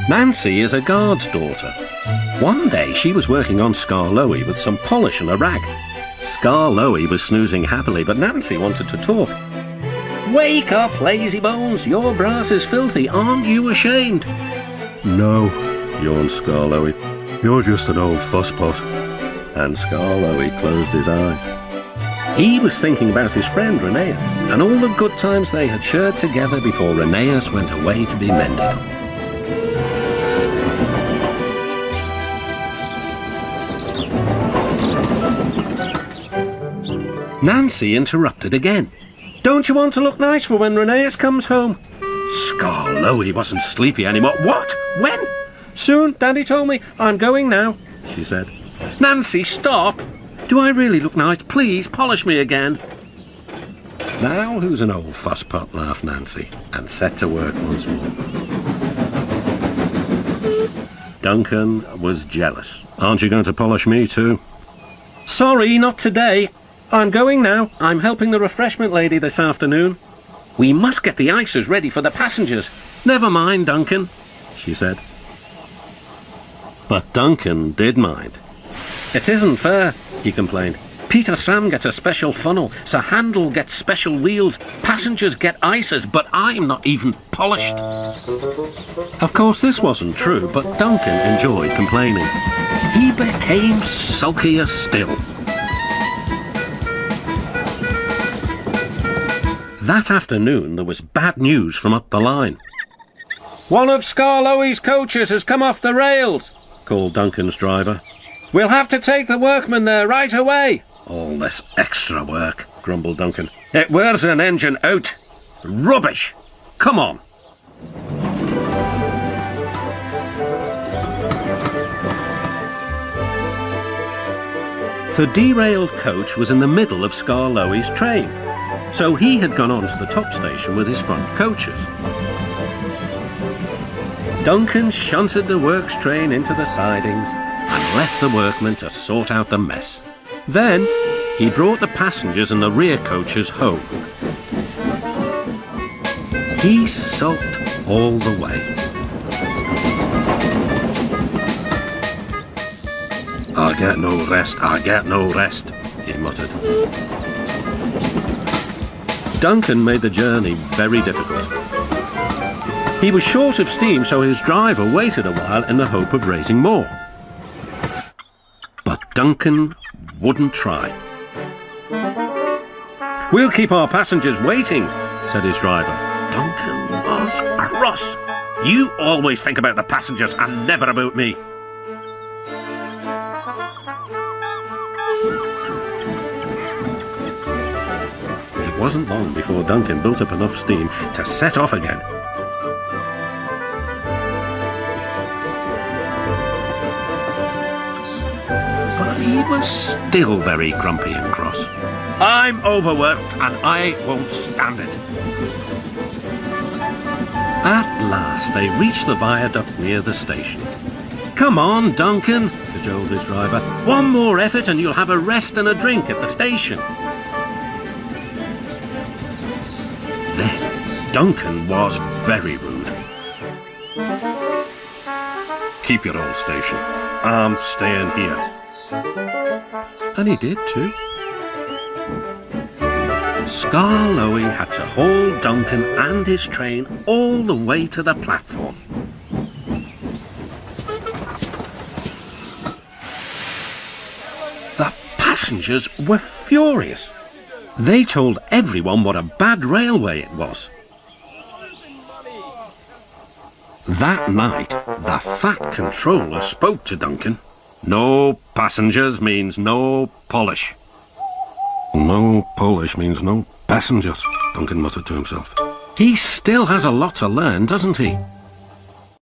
Nancy is a guard's daughter. One day she was working on Skarloey with some polish and a rag. Skarloey was snoozing happily, but Nancy wanted to talk. "Wake up, lazy bones! Your brass is filthy. Aren't you ashamed?" "No," yawned Skarloey. "You're just an old fusspot." And Skarloey closed his eyes. He was thinking about his friend Rheneas and all the good times they had shared together before Rheneas went away to be mended. Nancy interrupted again. "Don't you want to look nice for when Rheneas comes home?" Skarloey wasn't sleepy anymore. "What? When?" "Soon, Daddy told me. I'm going now," she said. "Nancy, stop! Do I really look nice? Please, polish me again." "Now who's an old fusspot?" laughed Nancy, and set to work once more. Duncan was jealous. "Aren't you going to polish me too?" "Sorry, not today. I'm going now. I'm helping the refreshment lady this afternoon. We must get the ices ready for the passengers." "Never mind, Duncan," she said. But Duncan did mind. "It isn't fair," he complained. "Peter Sam gets a special funnel, Sir Handel gets special wheels, passengers get ices, but I'm not even polished." Of course this wasn't true, but Duncan enjoyed complaining. He became sulkier still. That afternoon there was bad news from up the line. "One of Skarloey's coaches has come off the rails," called Duncan's driver. "We'll have to take the workmen there right away." "All this extra work," grumbled Duncan. "It wears an engine out. Rubbish. Come on." The derailed coach was in the middle of Skarloey's train, so he had gone on to the top station with his front coaches. Duncan shunted the works train into the sidings and left the workmen to sort out the mess. Then he brought the passengers and the rear coaches home. He sulked all the way. "I get no rest, I get no rest," he muttered. Duncan made the journey very difficult. He was short of steam, so his driver waited a while in the hope of raising more. But Duncan wouldn't try. "We'll keep our passengers waiting," said his driver. Duncan was cross. "You always think about the passengers and never about me." It wasn't long before Duncan built up enough steam to set off again. But he was still very grumpy and cross. "I'm overworked and I won't stand it." At last they reached the viaduct near the station. "Come on, Duncan," cajoled his driver. "One more effort and you'll have a rest and a drink at the station." Then Duncan was very rude. "Keep your old station. I'm staying here." And he did too. Skarloey had to haul Duncan and his train all the way to the platform. The passengers were furious. They told everyone what a bad railway it was. That night, the fat controller spoke to Duncan. "No passengers means no polish." "No polish means no passengers," Duncan muttered to himself. "He still has a lot to learn, doesn't he?"